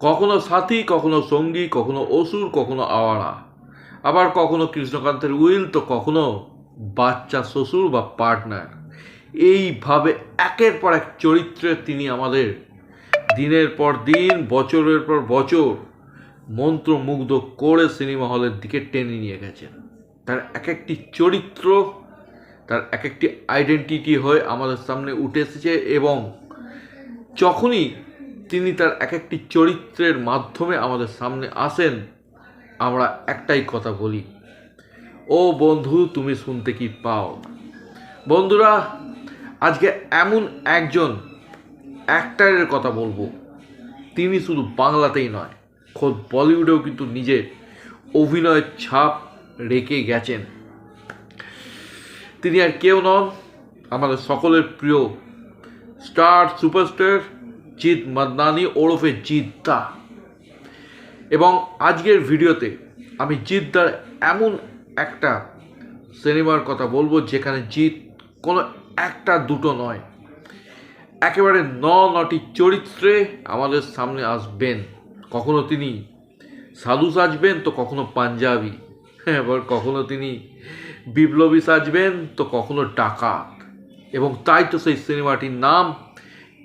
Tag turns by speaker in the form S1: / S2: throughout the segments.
S1: কখনো সাথী, কখনো সঙ্গী, কখনো অসুর, কখনো আওয়ারা, আবার কখনো কৃষ্ণকান্তের উইল, তো কখনো বাচ্চা শ্বশুর বা পার্টনার। এইভাবে একের পর এক চরিত্রে তিনি আমাদের দিনের পর দিন, বছরের পর বছর মন্ত্রমুগ্ধ করে সিনেমা হলের দিকে টেনে নিয়ে গেছেন। তার এক একটি চরিত্র, তার এক একটি আইডেন্টিটি হয়ে আমাদের সামনে উঠে এসেছে, এবং যখনই তিনি তার এক একটি চরিত্রের মাধ্যমে আমাদের সামনে আসেন, আমরা একটাই কথা বলি, ও বন্ধু তুমি শুনতে কি পাও। বন্ধুরা, আজকে এমন একজন অ্যাক্টারের কথা বলবো, তিনি শুধু বাংলাতেই নয়, খোদ বলিউডেও কিন্তু নিজের অভিনয়ের ছাপ রেখে গেছেন। তিনি আর কেউ নন, আমাদের সকলের প্রিয় স্টার সুপারস্টার জিৎ মাদনানি ওরফে জিদ্দা। এবং আজকের ভিডিওতে আমি জিদ্দার এমন একটা সিনেমার কথা বলবো যেখানে জিৎ কোনো একটা দুটো নয়, একেবারে নটি চরিত্রে আমাদের সামনে আসবেন। কখনো তিনি সাধু সাজবেন, তো কখনো পাঞ্জাবি, এবার কখনো তিনি বিপ্লবী সাজবেন, তো কখনো ডাকাত। এবং তাই তো সেই সিনেমাটির নাম,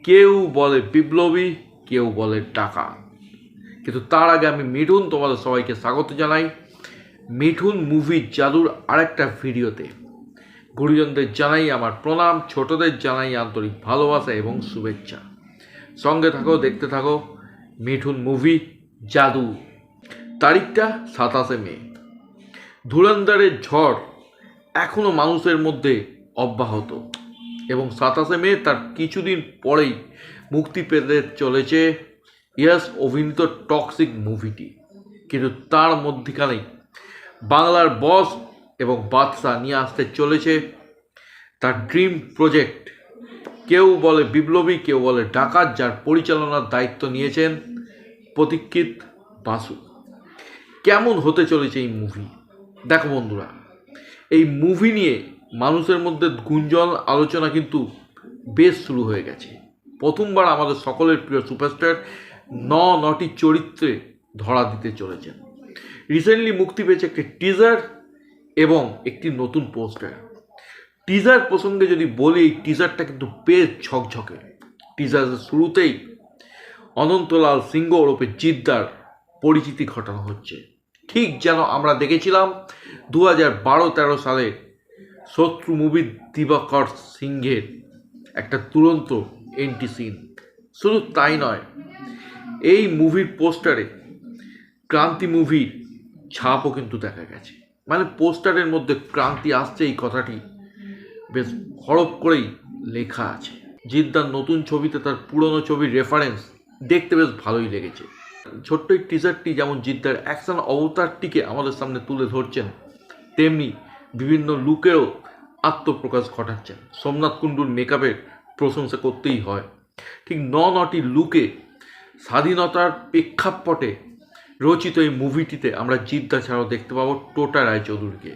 S1: কেউ বলে বিপ্লবী, কেউ বলে ডাকাত। কিন্তু তার আগে আমি মিঠুন তোমাদের সবাইকে স্বাগত জানাই মিঠুন মুভি জাদুর আরেকটা ভিডিওতে। গুরুজনদের জানাই আমার প্রণাম, ছোটদের জানাই আন্তরিক ভালোবাসা এবং শুভেচ্ছা। সঙ্গে থাকো, দেখতে থাকো মিঠুন মুভি জাদু। তারিখটা 27 মে। ধুরন্ধরের ঝড় এখনও মানুষের মধ্যে অব্যাহত, এবং 27 মে তার কিছুদিন পরেই মুক্তি পেতে চলেছে ইয়াস অভিনীত টক্সিক মুভিটি। কিন্তু তার মধ্যখানেই বাংলার বস এবং বাদশা নিয়ে আসতে চলেছে তার ড্রিম প্রজেক্ট, কেউ বলে বিপ্লবী, কেউ বলে ডাকাত, যার পরিচালনার দায়িত্ব নিয়েছেন প্রতীক্ষিত বাসু। কেমন হতে চলেছে এই মুভি? দেখো বন্ধুরা, এই মুভি নিয়ে মানুষের মধ্যে গুঞ্জন আলোচনা কিন্তু বেশ শুরু হয়ে গেছে। প্রথমবার আমাদের সকলের প্রিয় সুপারস্টার নটি চরিত্রে ধরা দিতে চলেছেন। রিসেন্টলি মুক্তি পেয়েছে একটি টিজার এবং একটি নতুন পোস্টার। টিজার প্রসঙ্গে যদি বলি, এই টিজারটা কিন্তু বেশ ঝকঝকে। টিজারের শুরুতেই অনন্তলাল সিংহ ওরফে জিদ্দার পরিচিতি ঘটানো হচ্ছে, ঠিক যেন আমরা দেখেছিলাম 2012-13 সালে শত্রু মুভি দিবাকর সিংহের একটা দুরন্ত এন্ট্রি সিন। শুধু তাই নয়, এই মুভির পোস্টারে ক্রান্তি মুভির ছাপও কিন্তু দেখা গেছে। মানে পোস্টারের মধ্যে ক্রান্তি আসছে, এই কথাটি বেশ হড়প করেই লেখা আছে। জিদ্দার নতুন ছবিতে তার পুরনো ছবির রেফারেন্স দেখতে বেশ ভালোই লেগেছে। ছোট্ট এই টিজারটি যেমন জিদ্দার অ্যাকশন অবতারটিকে আমাদের সামনে তুলে ধরছেন, তেমনি বিভিন্ন লুকেও আত্মপ্রকাশ ঘটাচ্ছেন। সোমনাথ কুণ্ডুর মেকআপের প্রশংসা করতেই হয়। ঠিক নটি লুকে স্বাধীনতার প্রেক্ষাপটে রচিত এই মুভিটিতে আমরা জিদ্দা ছাড়াও দেখতে পাবো টোটা রায়চৌধুরীকে।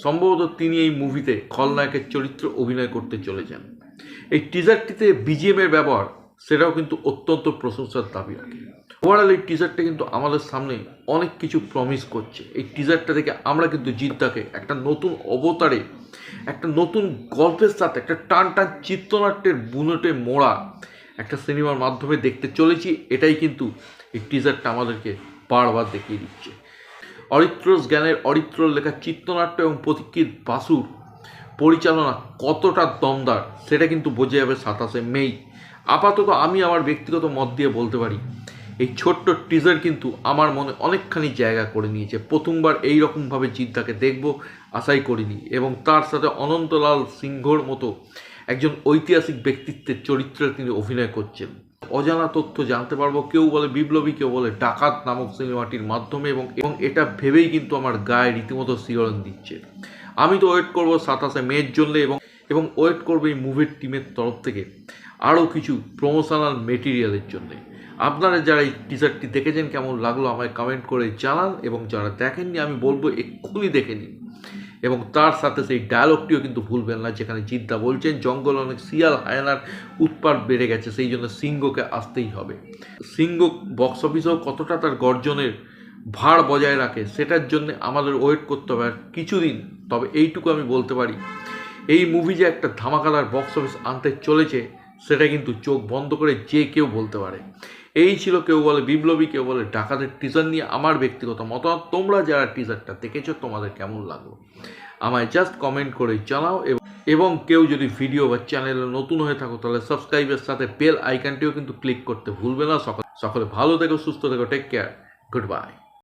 S1: সম্ভবত তিনি এই মুভিতে খলনায়কের চরিত্র অভিনয় করতে চলেছেন। এই টিজারটিতে বিজিএম এর ব্যবহার, সেটাও কিন্তু অত্যন্ত প্রশংসার দাবি রাখে। ওভারঅল এই টিজারটা কিন্তু আমাদের সামনে অনেক কিছু প্রমিস করছে। এই টিজারটা থেকে আমরা কিন্তু জিদ্দাকে একটা নতুন অবতারে, একটা নতুন গল্পের সাথে, একটা টান টান চিত্রনাট্যের বুনটে মোড়া একটা সিনেমার মাধ্যমে দেখতে চলেছি। এটাই কিন্তু এই টিজারটা আমাদেরকে বারবার দেখিয়ে দিচ্ছে। অরিত্রস জ্ঞানের অরিত্র লেখা চিত্রনাট্য এবং প্রতীক্ষিত বাসুর পরিচালনা কতটা দমদার, সেটা কিন্তু বোঝা যাবে 27 মেই। আপাতত আমি আমার ব্যক্তিগত মত দিয়ে বলতে পারি, এই ছোট্ট টিজার কিন্তু আমার মনে অনেকখানি জায়গা করে নিয়েছে। প্রথমবার এই রকমভাবে জিদ্দাকে দেখব আশাই করিনি, এবং তার সাথে অনন্তলাল সিংহর মতো একজন ঐতিহাসিক ব্যক্তিত্বের চরিত্রে তিনি অভিনয় করছেন। অজানা তথ্য জানতে পারবো, কেউ বলে বিপ্লবী, কেউ বলে ডাকাত নামক সিনেমাটির মাধ্যমে, এবং এটা ভেবেই কিন্তু আমার গায়ে রীতিমতো শিহরণ দিচ্ছে। আমি তো ওয়েট করবো 27 মের জন্য, এবং ওয়েট করবো এই মুভির টিমের তরফ থেকে আরও কিছু প্রমোশনাল মেটেরিয়ালের জন্য। আপনারা যারা এই টিজারটি দেখেছেন কেমন লাগলো আমায় কমেন্ট করে জানান, এবং যারা দেখেননি আমি বলবো এক্ষুনি দেখে নিন। এবং তার সাথে সেই ডায়লগটিও কিন্তু ভুলবেন না, যেখানে জিদ্দা বলছেন জঙ্গল অনেক শিয়াল হায়নার উৎপাত বেড়ে গেছে, সেই জন্য সিংহকে আসতেই হবে। সিংহ বক্স অফিসেও কতটা তার গর্জনের ভার বজায় রাখে সেটার জন্য আমাদের ওয়েট করতে হবে আর কিছুদিন। তবে এইটুকু আমি বলতে পারি, এই মুভি যে একটা ধামাকাদার বক্স অফিস আনতে চলেছে সেটা কিন্তু চোখ বন্ধ করে যে কেউ বলতে পারে। এই ছিল কেউ বলে বিপ্লবী, কেউ বলে ডাকাতের টিজার নিয়ে আমার ব্যক্তিগত মতামত। তোমরা যারা টিজারটা দেখেছো তোমাদের কেমন লাগলো আমায় জাস্ট কমেন্ট করে জানাও। এবং কেউ যদি ভিডিও বা চ্যানেলে নতুন হয়ে থাকো তাহলে সাবস্ক্রাইবের সাথে বেল আইকনটিও কিন্তু ক্লিক করতে ভুলবে না। সকলে ভালো থেকো, সুস্থ থেকো, টেক কেয়ার, গুড বাই।